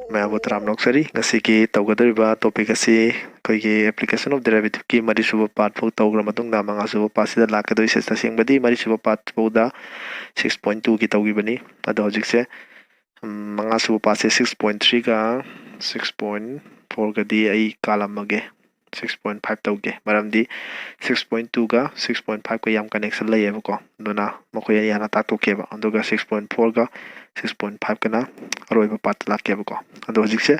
Maya Butram Noxari, Nasiki, Togadriba, Topicasi, Kogi, application of derivative key, Marisuba part for Togramadung, Mangasu, Pasida Lakado, Sestasing Badi, Marisuba part Poda, 6.2 Gitogibani, Adojix, Mangasu passes 6.3 ga, 6.4 gadi, a kalamage. 6.5 tauge maramdi 6.2 ga 6.5 ka yam connection layeba ko duna makoy yana tatokeba anduga 6.4 ga 6.5 kana aroiba part lakeba ko ado hojikse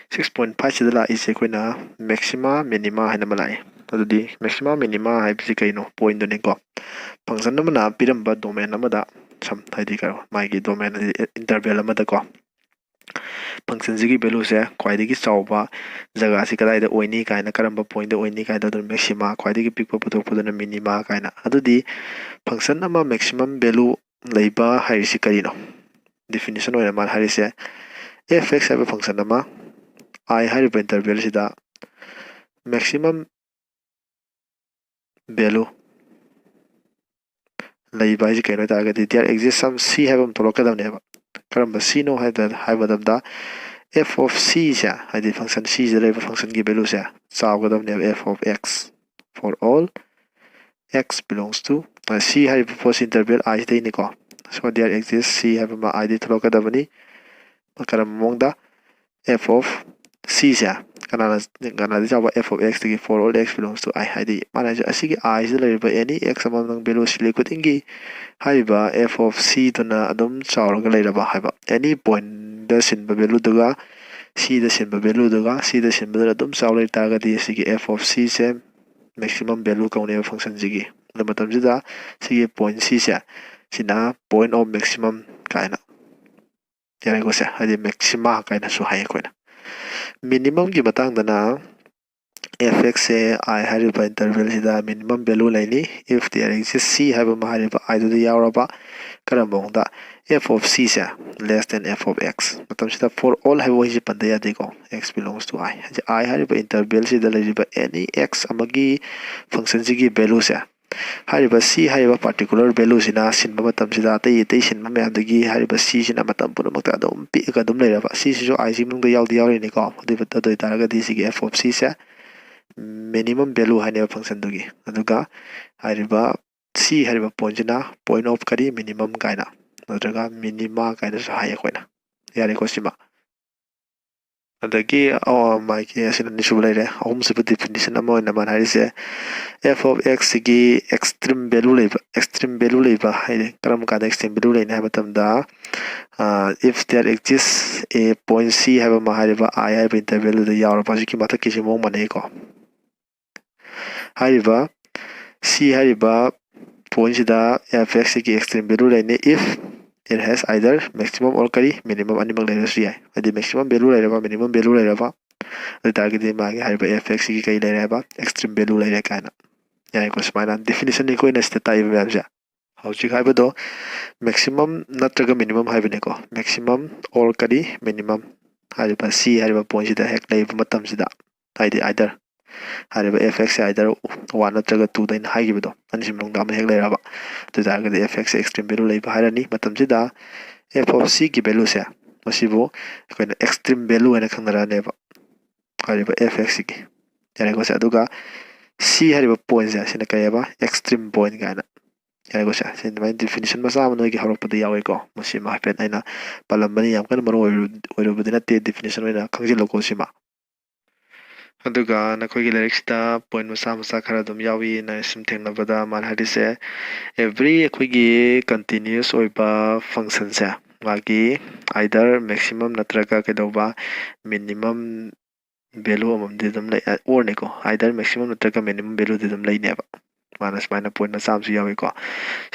6.5 sidala ise koina maxima minima haina malai adudi maxima minima haibsi kaino point done ko function namana piramba domain amada sam haidi karo maigi domain interval amada ko function zigi value se kwaidagi chawba jaga si kadai da oini kaina karamba point da oini kaida da maxima kwaidagi pikpa putok pudana minima kaina adudi function ama maximum value leiba hairisi karino definition oina man harise fx haiba function ama I haiba interval sida maximum value leiba haisi kaino targadi there exists some c haiba tolokadamneba karamba c no haiba damda f of c se haidi function c se leiba function gi value se chawgadamneba f of x for all x belongs to c haiba first interval I dei ni ko so there exists c haiba ma I dei tolokadabani karam mongda f of c se kana jawa f of x for all x belongs to I haidi mana asigi I se leiba any x among value select ingi haiba f of c tuna adum chawraga leiraba haiba any point da sinba value duga c da sinba value duga c da sinba adum chawlai targadi asigi f of c se maximum value kaune function jigi da matam jida sigi point c se sina point of maximum kaina yare ko se hadi maxima kaina su hai koina minimum gi batang dana fx se I hariba interval sida minimum value laini if there exists c haiba ma hariba I do the yauraba karambongda f of c se less than f of x matam sida for all haiba hiji pandaya deko x belongs to I hariba interval sida lariba any x amagi function sigi value se hariba c hariba particular value sina sinba matam sida tai sinba mayamdagi hariba c sina matam punamakta adum pi ka dum leiraba c sijo I simnung da yaudi yauri ni ko doi taraga di sigi f of c se minimum value haine function dugi aduga hariba c hariba point jina point of kari minimum kaina nadraga minima kaina sa haye koina yare ko sima adagi my ke asin ni sublaire ahum se definition amo na man harise f of x gi extreme value leba haide karam ka extreme value leina matamda if there exists a point c haiba ma hariba I haiba interval da yaura pasiki mata kisi mo mane ko hariba c hariba point sida fx ki extreme value line if it has either maximum or kari minimum animal line ri adi maximum value line ba minimum value line ba the target ma gi hariba fx ki kai line ba extreme value line kana yani ko smana definition ni ko ina stata ibe amja hauchi haiba do maximum natraga minimum haiba ne ko maximum or kari minimum hariba c hariba point sida hek lai matam sida haidi either hariba fx either 1 natraga 2 dain haigibido ansim nongda ma hek leiraba to target fx extreme value leiba hairani matam sida f of c ki value se masibo koina extreme value ena khanara neba hariba fx ki yani ko se aduga c hariba point se sina kayaba extreme point gaina yani ko se sin my definition masa amno ki haropada yawe ko masima hapen aina palambani yam kan maro oirubudina te definition oina khangjilo ko sima aduga nakogi lyrics da point masa khara dum yawi na sim thengnabada man harise every akogi continuous oiba function se magi either maximum natraga kedoba minimum value amam didum lai or ne ko either maximum natraga minimum value didum lai neba manas mana point na samsu yawi ko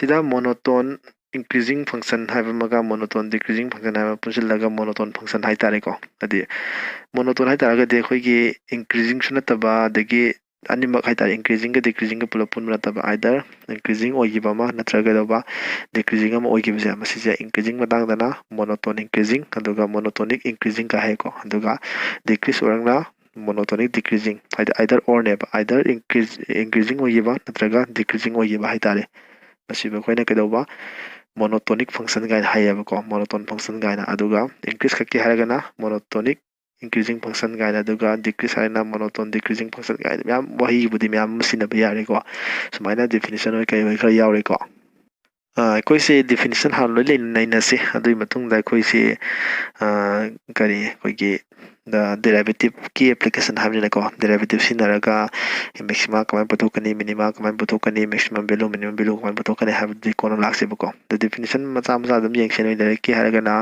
sida monotone increasing function haiba maga monotone decreasing function haiba punsilaga monotone function hai tare ko adi monotone hai taraga de khoi gi increasing sunataba degi animak hai tare increasing ga decreasing ga pulapun nataba either increasing oigiba ma natraga doba decreasing am oigiba se masije increasing matang dana monotone increasing aduga monotonic increasing ka hai ko aduga decrease orangna monotonic decreasing either or neba either increasing oigiba natraga decreasing oigiba hai tare masiba khoina kedoba monotonic function gaina hayabako monotone function gaina aduga increase khaki haragana monotonic increasing function gaina aduga decrease harana monotone decreasing function gaina myam wahi budi myam sina ba yare ko sumaina definition oi kai oi khara yaure ko koi se definition han loi naina se adui matung da koi se kari koi gi the derivative key application having ko derivative sinaraga maxima kamai puthokani minima kamai puthokani maximum value minimum value kamai puthokani have the kono lakse ko the definition macha macha dum yeng sen direct ki haragana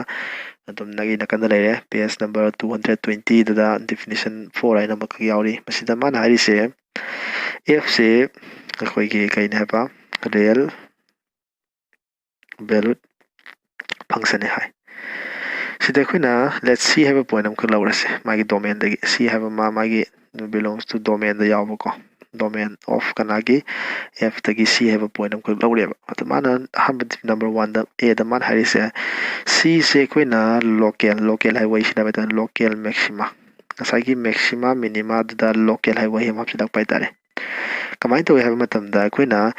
adum nagi nakanda lere page number 220 da definition 4 aina mak yauri masida man hari se f se koi gi kai na ba real value function hai sida khuna let's see have a point am khla urase magi domain da see have a magi belongs to domain da yaw ko domain of kanagi f tagi c have a point am khla ureba atmana hamad number 1 da a da man hari se c se khuna local highway sina beta local maxima asagi maxima minima da local highway ham hapsidak pai tare kamai to have matam da khuna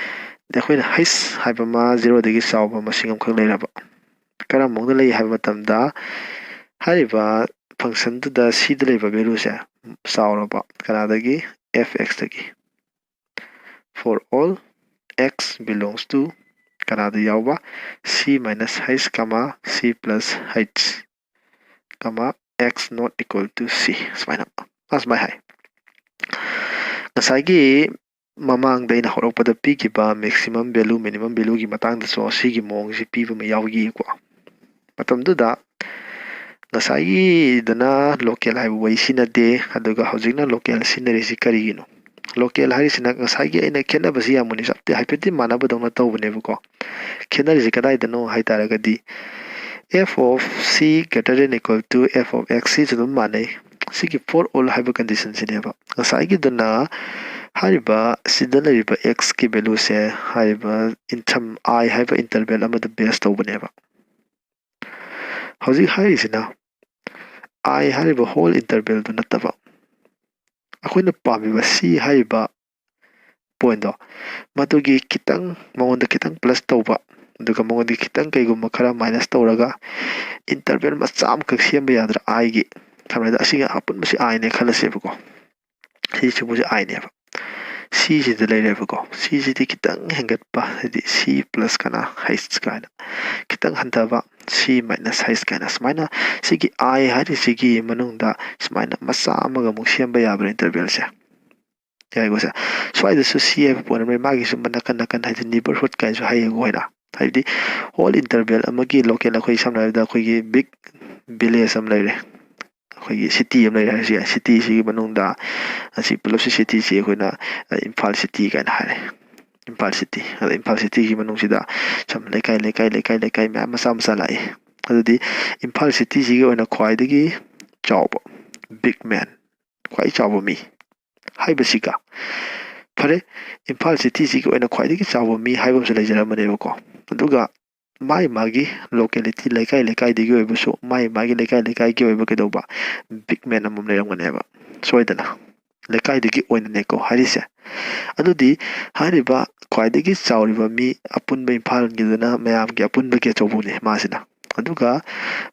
haise haiba ma 0 dagi sawba masingam khak leiraba kara mongda lei haiba matam da hariba function to da c da leiba value se sawraba kana dagi fx dagi for all x belongs to kana da yawba c minus h comma c plus h comma x not equal to c smaina as my high nasagi mamang da ina horokpada pigiba maximum value minimum value gi matang da so sigi mong si piba ma yawgi ko matam du da nasagi dana local highway sina de aduga hojikna local scenery si karigino local hari sina nasagi ina khena basi amuni sapte haipeti manaba dona tawbne ko khena ri kadai dano haitara gadi f of c greater than equal to f of x is dum manai sigi for all haiba condition sineba nasagi dana hariba sida lariba x ki value se hariba intam I haiba interval amada base tawbneba hojik hari sina I hariba whole interval do nataba akoina pamiba c hariba point do madugi kitang mongonda kitang plus tawba duga mongondi kitang kaiguma khara minus tawraga interval macham ka semba yadra I gi thamrada asiga apun masi I ne khalasebako si chubuji I ne ba c si da leireba ko c si di kitang hengat pa di c plus kana h kana kitang hantaba c minus h kana smaina sigi I hari sigi manungda smaina masa amaga muksiamba yabra interval se yai go sa swai da su c have pon mai magi su manakan nakan hai neighborhood kai su hai go ina haidi whole interval amagi local khoi samna da khoi gi big village am leire khoi city am leire si city si manungda asi plus city si khoina Imphal city kan hare Imphal city gi manung sida sam lekai ma masa lai adudi Imphal city si gi oina khwai dagi chawbo big man khwai chawbo mi haibasika pare Imphal city si gi oina khwai dagi chawbo mi haibam se lejara mane ko aduga mai magi locality lekai digi oibusu mai magi lekai gi oibu kedoba big man amum leramane ba soidana lekai digi oina neko harise adudi hariba khwaidagi chawriba mi apunba Imphal gidana mayam gi apunba gi chawbune masina aduga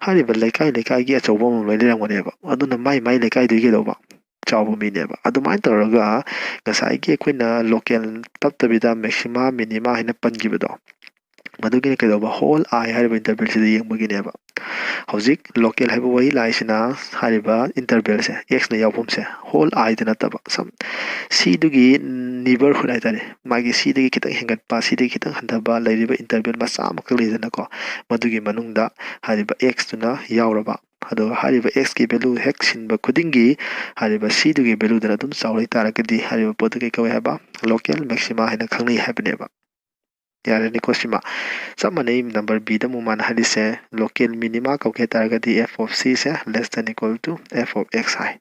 hariba lekai gi chawba mum leramane ba aduna mai lekai digi doba chawbu mi neba adumai taraga ngasai gi koina local taptabida maxima minima hina pangibado madugine kedoba whole I hariba interval sida yengbagineba hojik local haiba wai lai sina hariba interval se x na yawpum se whole I dana taba sam c dugi neighborhood ai tare magi c dugi kitang hengat pa c dugi kitang handaba lairiba interval masa amak leidana ko madugi manungda hariba x tuna yawraba ado hariba x ki value hek sinba khudingi hariba c dugi value dana dum sawrai tarakadi hariba podu ke kawai haba local maxima hina khangni habeneba yare ni kosima samane number b da muman hadise local minima kauke taragadi f of c se less than equal to f of x high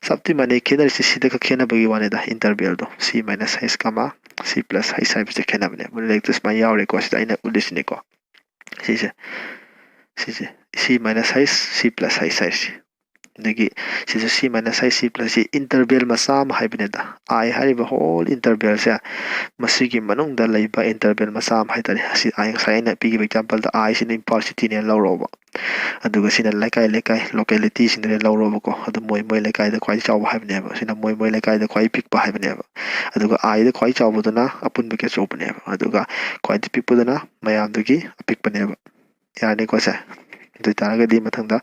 sabti mane kenar si sida ka khena bagi wane da interval do c minus h comma c plus h sai bise khena bane mun like this my yaure ko sida ina ulisni ko si se c minus h c plus h sai dagi sisa c minus I c plus c interval masa ma haibineda I hariba whole interval se masigi manung da laiba interval masa ma haitari asi I saina pigi example da I sin impulsity ne lawroba aduga sina lekai locality sin ne lawroba ko adu moi lekai da kwai chawba haibineba sina moi lekai da kwai pikpa haibineba aduga I da kwai chawbudana apun bike chawbaneba aduga kwai pikpudana mayam dugi apikpaneba yani ko sa ꯇꯥꯔꯒꯗꯤ ꯃꯊꯪꯗ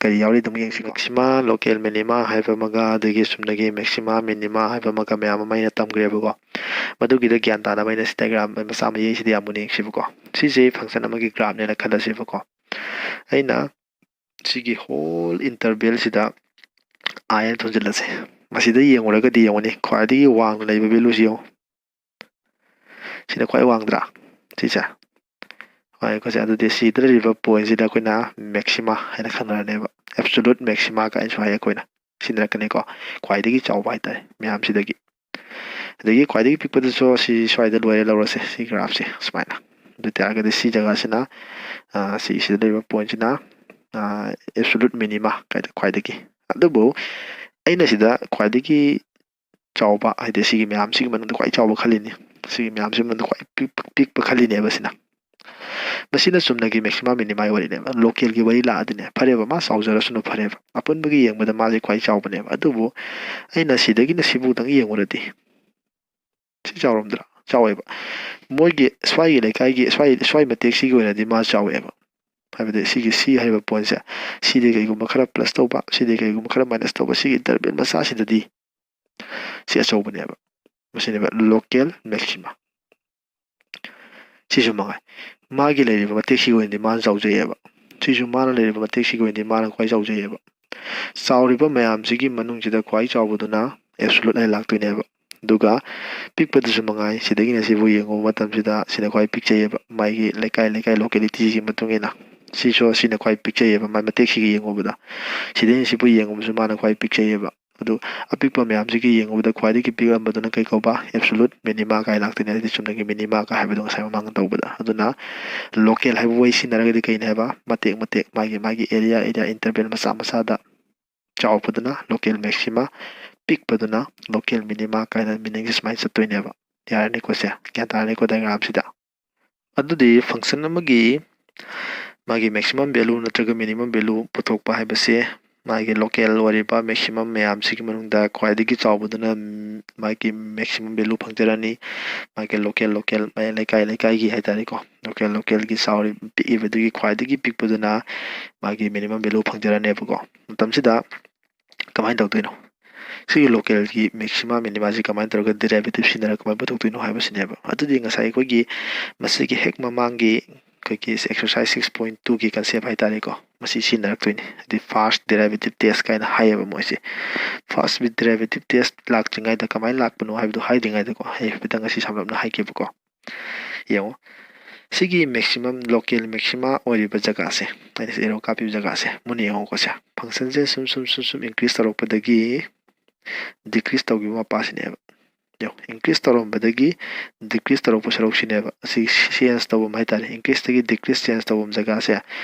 ꯀꯔꯤ ꯌꯥꯎꯔꯤ ꯑꯗꯨꯝ ꯌꯦꯡꯁꯤꯀꯣ ꯃꯦꯛꯁꯤꯃꯥ local ꯃꯤꯅꯤꯃꯥ ꯍꯥꯏꯕ ꯑꯃꯒ ꯑꯗꯒꯤ ꯁꯨꯝꯅꯒꯤ ꯃꯦꯛꯁꯤꯃꯥ ꯃꯤꯅꯤꯃꯥ ꯍꯥꯏꯕ ꯑꯃꯒ ꯃꯌꯥꯝ ꯑꯃ ꯑꯩꯅ ꯇꯝꯈ꯭ꯔꯦꯕꯀꯣ ꯃꯗꯨꯒꯤꯗ ꯒ꯭ꯌꯥꯟ ꯇꯥꯅꯕ ꯑꯩꯅ ꯁꯤ ꯗꯥꯏꯒ꯭ꯔꯥꯝ ꯃꯆꯥ ꯑꯃ ꯌꯦꯡꯁꯤꯗ ꯌꯥꯝ ꯃꯨꯟꯅ ꯌꯦꯡꯁꯤꯕꯀꯣ ꯁꯤꯁꯦ ꯐꯪꯁꯟ ꯑꯃꯒꯤ ꯒ꯭ꯔꯥꯐꯅꯦꯅ ꯈꯜꯂꯁꯦꯕꯀꯣ ꯑꯩꯅ ꯁꯤꯒꯤ ꯍꯣꯜ ꯏꯟꯇꯔꯚꯦꯜꯁꯤꯗ I ꯍꯥꯏꯅ ꯊꯣꯟꯖꯤꯜꯂꯁꯦ ꯃꯁꯤꯗ ꯌꯦꯡꯉꯨꯔꯒꯗꯤ ꯌꯦꯡꯉꯨꯅꯤ ꯈ꯭ꯋꯥꯏꯗꯒꯤ ꯋꯥꯡꯅ ꯂꯩꯕ ꯚꯦꯂꯨꯁꯤ ꯌꯦꯡꯉꯨ ꯁꯤꯅ ꯈ꯭ꯋꯥꯏ ꯋꯥꯡꯗ꯭ꯔꯥ ꯁꯤꯁꯦ ꯑꯩꯈꯣꯏꯁꯦ ꯑꯗꯨꯗꯤ ꯁꯤꯗ ꯂꯩꯔꯤꯕ ꯄꯣꯏꯟꯁꯤꯗ ꯑꯩꯈꯣꯏꯅ ꯃꯦꯛꯁꯤꯃꯥ ꯍꯥꯏꯅ ꯈꯪꯅꯔꯅꯦꯕ ꯑꯦꯕꯁꯣꯂꯨꯠ ꯃꯦꯛꯁꯤꯃꯥ ꯀꯥꯏꯅꯁꯨ ꯍꯥꯏ ꯑꯩꯈꯣꯏꯅ ꯁꯤꯟꯅꯔꯛꯀꯅꯤꯀꯣ ꯈ꯭ꯋꯥꯏꯗꯒꯤ ꯆꯥꯎꯕ ꯍꯥꯏꯇꯥꯔꯦ ꯃꯌꯥꯝꯁꯤꯗꯒꯤ ꯑꯗꯒꯤ ꯈ꯭ꯋꯥꯏꯗꯒꯤ ꯄꯤꯛꯄꯗꯁꯨ ꯁꯤ ꯁ꯭ꯋꯥꯏꯗ ꯂꯣꯏꯔꯦ ꯂꯧꯔꯁꯦ ꯁꯤ ꯒ꯭ꯔꯥꯐꯁꯦ ꯁꯨꯃꯥꯏꯅ ꯑꯗꯨ ꯇꯥꯔꯒꯗꯤ ꯁꯤ ꯖꯒꯥꯁꯤꯅ ꯁꯤꯗ ꯂꯩꯔꯤꯕ ꯄꯣꯏꯟꯁꯤꯅ ꯑꯦꯕꯁꯣꯂꯨꯠ ꯃꯤꯅꯤꯃꯥ ꯀꯥꯏꯗ ꯈ꯭ꯋꯥꯏꯗꯒꯤ ꯑꯗꯨꯕꯨ ꯑꯩꯅ ꯁꯤꯗ ꯈ꯭ꯋꯥꯏꯗꯒꯤ ꯆꯥꯎꯕ ꯍꯥꯏꯗꯤ ꯁꯤꯒꯤ ꯃꯌꯥꯝꯁꯤꯒꯤ ꯃꯅꯨꯡꯗ ꯈ꯭ꯋꯥꯏ ꯆꯥꯎꯕ ꯈꯜꯂꯤꯅꯤ ꯁꯤꯒꯤ ꯃꯌꯥꯝꯁꯤꯒꯤ ꯃꯅꯨꯡꯗ ꯈ꯭ꯋꯥꯏ ꯄꯤꯛꯄ ꯈꯜꯂꯤꯅꯦꯕ ꯁꯤꯅ ꯃꯁꯤꯅ ꯆꯨꯝꯅꯒꯤ ꯃꯦꯛꯁꯤꯃꯥ ꯃꯤꯅꯤꯃꯥꯏ ꯋꯥꯔꯤꯅꯦꯕ ꯂꯣꯀꯦꯜꯒꯤ ꯋꯥꯔꯤ ꯂꯥꯛꯑꯗꯤꯅꯦ ꯐꯔꯦꯕ ꯃꯥ ꯆꯥꯎꯖꯔꯁꯨꯅ ꯐꯔꯦꯕ ꯑꯄꯨꯟꯕꯒꯤ ꯌꯦꯡꯕꯗ ꯃꯥꯁꯦ ꯈ꯭ꯋꯥꯏ ꯆꯥꯎꯕꯅꯦꯕ ꯑꯗꯨꯕꯨ ꯑꯩꯅ ꯁꯤꯗꯒꯤꯅ ꯁꯤꯕꯨꯗꯪ ꯌꯦꯡꯉꯨꯔꯗꯤ ꯁꯤ ꯆꯥꯎꯔꯝꯗ꯭ꯔꯥ ꯆꯥꯎꯋꯦꯕ ꯃꯣꯏꯒꯤ ꯁ꯭ꯋꯥꯏꯒꯤ ꯂꯩꯀꯥꯏꯒꯤ ꯁ꯭ꯋꯥꯏ ꯃꯇꯦꯛꯁꯤꯒꯤ ꯑꯣꯏꯅꯗꯤ ꯃꯥ ꯆꯥꯎꯋꯦꯕ ꯍꯥꯏꯕꯗꯤ ꯁꯤꯒꯤ ꯁꯤ ꯍꯥꯏꯔꯤꯕ ꯄꯣꯏꯟꯁꯦ ꯁꯤꯗꯤ ꯀꯩꯒꯨꯝꯕ ꯈꯔ ꯄ꯭ꯂꯁ ꯇꯧꯕ ꯁꯤꯗꯤ ꯀꯩꯒꯨꯝꯕ ꯈꯔ ꯃꯥꯏꯅꯁ ꯇꯧꯕ ꯁꯤꯒꯤ ꯏꯟꯇꯔꯚꯦꯜ ꯃꯆꯥꯁꯤꯗꯗꯤ ꯁꯤ ꯑꯆꯧꯕꯅꯦꯕ ꯃꯁꯤꯅꯦꯕ ꯂꯣꯀꯦꯜ ꯃꯦꯛꯁꯤꯃꯥ ꯁꯤꯁꯨ ꯃꯉꯥꯏ ꯃꯥꯒꯤ ꯂꯩꯔꯤꯕ ꯃꯇꯦꯛꯁꯤꯒꯤ ꯑꯣꯏꯅꯗꯤ ꯃꯥꯅ ꯆꯥꯎꯖꯩꯑꯕ ꯁꯤꯁꯨ ꯃꯥꯅ ꯂꯩꯔꯤꯕ ꯃꯇꯦꯛꯁꯤꯒꯤ ꯑꯣꯏꯅꯗꯤ ꯃꯥꯅ ꯈ꯭ꯋꯥꯏ ꯆꯥꯎꯖꯩꯑꯕ ꯆꯥꯎꯔꯤꯕ ꯃꯌꯥꯝꯁꯤꯒꯤ ꯃꯅꯨꯡꯁꯤꯗ ꯈ꯭ꯋꯥꯏ ꯆꯥꯎꯕꯗꯨꯅ ꯑꯦꯕꯁꯣꯂꯨꯠ ꯍꯥꯏꯅ ꯂꯥꯛꯇꯣꯏꯅꯦꯕ ꯑꯗꯨꯒ ꯄꯤꯛꯄꯗꯁꯨ ꯃꯉꯥꯏ ꯁꯤꯗꯒꯤꯅ ꯁꯤꯕꯨ ꯌꯦꯡꯉꯨꯕ ꯃꯇꯝꯁꯤꯗ ꯁꯤꯅ ꯈ꯭ꯋꯥꯏ ꯄꯤꯛꯆꯩꯑꯕ ꯃꯥꯒꯤ ꯂꯩꯀꯥꯏ ꯂꯣꯀꯦꯂꯤꯇꯤꯁꯤꯒꯤ ꯃꯇꯨꯡ ꯏꯟꯅ ꯁꯤꯅ ꯈ꯭ꯋꯥꯏ ꯄꯤꯛꯆꯩꯑꯕ ꯃꯥꯏ ꯃꯇꯦꯛꯁꯤꯒ ꯌꯦꯡꯉꯨꯕꯗ ꯁꯤꯗꯩꯅ ꯁꯤꯕꯨ ꯌꯦꯡꯉꯨꯕꯁꯨ ꯃꯥꯅ ꯈ꯭ꯋꯥꯏ ꯄꯤꯛꯆꯩꯑꯕ ꯑꯗꯨ ꯑꯄꯤꯛꯄ ꯃꯌꯥꯝꯁꯤꯒꯤ ꯌꯦꯡꯉꯨꯕꯗ ꯈ꯭ꯋꯥꯏꯗꯒꯤ ꯄꯤꯛꯑꯝꯕꯗꯨꯅ ꯀꯩ ꯀꯧꯕ ꯑꯦꯕꯁꯣꯂꯨꯠ ꯃꯤꯅꯤꯃꯥ ꯀꯥꯏ ꯂꯥꯛꯇꯣꯏꯅꯦ ꯑꯗꯨꯗꯤ ꯆꯨꯝꯅꯒꯤ ꯃꯤꯅꯤꯃꯥ ꯀꯥꯏ ꯍꯥꯏꯕꯗꯣ ꯉꯁꯥꯏ ꯃꯃꯥꯡꯗ ꯇꯧꯕꯗ ꯑꯗꯨꯅ ꯂꯣꯀꯦꯜ ꯍꯥꯏꯕ ꯋꯥꯔꯤ ꯁꯤꯖꯤꯟꯅꯔꯒꯗꯤ ꯀꯩꯅꯤ ꯍꯥꯏꯕ ꯃꯇꯦꯛ ꯃꯥꯒꯤ ꯑꯦꯔꯤꯌꯥ ꯏꯟꯇꯔꯚꯦꯜ ꯃꯆꯥꯗ ꯆꯥꯎꯕꯗꯨꯅ ꯂꯣꯀꯦꯜ ꯃꯦꯛꯁꯤꯃꯥ ꯄꯤꯛꯄꯗꯨꯅ ꯂꯣꯀꯦꯜ ꯃꯤꯅꯤꯃꯥ ꯀꯥꯏꯅ ꯃꯤꯅꯤꯡꯁꯦ ꯁꯨꯃꯥꯏꯅ ꯆꯠꯇꯣꯏꯅꯦꯕ ꯌꯥꯔꯅꯤꯀꯣ ꯁꯦ ꯒ꯭ꯌꯥꯟ ꯇꯥꯔꯅꯤꯀꯣ ꯗꯥꯏꯒ꯭ꯔꯥꯝꯁꯤꯗ ꯑꯗꯨꯗꯤ ꯐꯪꯁꯟ ꯑꯃꯒꯤ ꯃꯥꯒꯤ ꯃꯦꯛꯁꯤꯃꯝ ꯚꯦꯂꯨ ꯅꯠꯇ꯭ꯔꯒ ꯃꯤꯅꯤꯃꯝ ꯚꯦꯂꯨ ꯄꯨꯊꯣꯛꯄ ꯍꯥꯏꯕꯁꯦ ꯃꯥꯒꯤ ꯂꯣꯀꯦꯜ ꯑꯣꯏꯔꯤꯕ ꯃꯦꯛꯁꯤꯃꯝ ꯃꯌꯥꯝꯁꯤꯒꯤ ꯃꯅꯨꯡꯗ ꯈ꯭ꯋꯥꯏꯗꯒꯤ ꯆꯥꯎꯕꯗꯨꯅ ꯃꯥꯒꯤ ꯃꯦꯛꯁꯤꯃꯝ ꯚꯦꯂꯨ ꯐꯪꯖꯔꯅꯤ ꯃꯥꯒꯤ ꯂꯣꯀꯦꯜ ꯂꯩꯀꯥꯏꯒꯤ ꯍꯥꯏꯇꯥꯔꯦꯀꯣ ꯂꯣꯀꯦꯜꯒꯤ ꯄꯤꯛꯏꯕꯗꯨꯒꯤ ꯈ꯭ꯋꯥꯏꯗꯒꯤ ꯄꯤꯛꯄꯗꯨꯅ ꯃꯥꯒꯤ ꯃꯤꯅꯤꯃꯝ ꯚꯦꯂꯨ ꯐꯪꯖꯔꯅꯦꯕꯀꯣ ꯃꯇꯝꯁꯤꯗ ꯀꯃꯥꯏꯅ ꯇꯧꯗꯣꯏꯅꯣ ꯁꯤꯒꯤ ꯂꯣꯀꯦꯜꯒꯤ ꯃꯦꯛꯁꯤꯃꯥ ꯃꯤꯅꯤꯃꯥꯁꯤ ꯀꯃꯥꯏꯅ ꯇꯧꯔꯒ ꯗꯦꯔꯥꯏꯚꯦꯇꯤꯚ ꯁꯤꯖꯤꯟꯅꯔꯒ ꯀꯃꯥꯏꯅ ꯄꯨꯊꯣꯛꯇꯣꯏꯅꯣ ꯍꯥꯏꯕꯁꯤꯅꯦꯕ ꯑꯗꯨꯗꯤ ꯉꯁꯥꯏ ꯑꯩꯈꯣꯏꯒꯤ ꯃꯁꯤꯒꯤ ꯍꯦꯛ ꯃꯃꯥꯡꯒꯤ ꯑꯩꯈꯣꯏꯒꯤ ꯑꯦꯛꯁꯔꯁꯥꯏꯁ 6.2ꯒꯤ ꯀꯟꯁꯦꯞ ꯍꯥꯏꯇꯥꯔꯦꯀꯣ ꯃꯁꯤ ꯁꯤꯖꯤꯟꯅꯔꯛꯇꯣꯏꯅꯤ ꯍꯥꯏꯗꯤ ꯐꯥꯔꯁ ꯗꯦꯔꯥꯏꯚꯦꯇꯤꯚ ꯇꯦꯁ ꯀꯥꯏꯅ ꯍꯥꯏꯌꯦꯕ ꯃꯣꯏꯁꯦ ꯐꯥꯔꯁ ꯗꯦꯔꯥꯏꯚꯦꯇꯤꯚ ꯇꯦꯁ ꯂꯥꯛꯇ꯭ꯔꯤꯉꯩꯗ ꯀꯃꯥꯏꯅ ꯂꯥꯛꯄꯅꯣ ꯍꯥꯏꯕꯗꯣ ꯍꯥꯏꯗ꯭ꯔꯤꯉꯩꯗꯀꯣ ꯑꯩ ꯍꯥꯏꯐꯦꯠꯇꯪ ꯉꯁꯤ ꯁꯝꯂꯞꯅ ꯍꯥꯏꯒꯦꯕꯀꯣ ꯌꯦꯡꯉꯣ ꯁꯤꯒꯤ ꯃꯦꯛꯁꯤꯃꯝ ꯂꯣꯀꯦꯜ ꯃꯦꯛꯁꯤꯃꯥ ꯑꯣꯏꯔꯤꯕ ꯖꯒꯥꯁꯦ ꯑꯩꯅ ꯑꯦꯔꯣ ꯀꯥꯞꯄꯤꯕ ꯖꯒꯥꯁꯦ ꯃꯨꯟꯅ ꯌꯦꯡꯉꯣꯀꯣ ꯁꯦ ꯐꯪꯁꯟꯁꯦ ꯁꯨꯝ ꯏꯟꯀ꯭ꯔꯤꯖ ꯇꯧꯔꯛꯄꯗꯒꯤ ꯗꯤꯀ꯭ꯔꯤꯖ ꯇꯧꯈꯤꯕ ꯃꯄꯥꯁꯤꯅꯦꯕ ꯏꯟꯀ꯭ꯔꯤꯖ ꯇꯧꯔꯝꯕꯗꯒꯤ ꯗꯤꯀ꯭ꯔꯤꯖ ꯇꯧꯔꯛꯄ ꯁꯔꯨꯛꯁꯤꯅꯦꯕ ꯑꯁꯤ ꯆꯦꯟꯖ ꯇꯧꯐꯝ ꯍꯥꯏꯇꯥꯔꯦ ꯏꯟꯀ꯭ꯔꯤꯖꯇꯒꯤ ꯗꯤꯀ꯭ꯔꯤꯖ ꯆꯦꯟꯖ ꯇꯧꯐꯝ ꯖꯒꯥꯁꯦ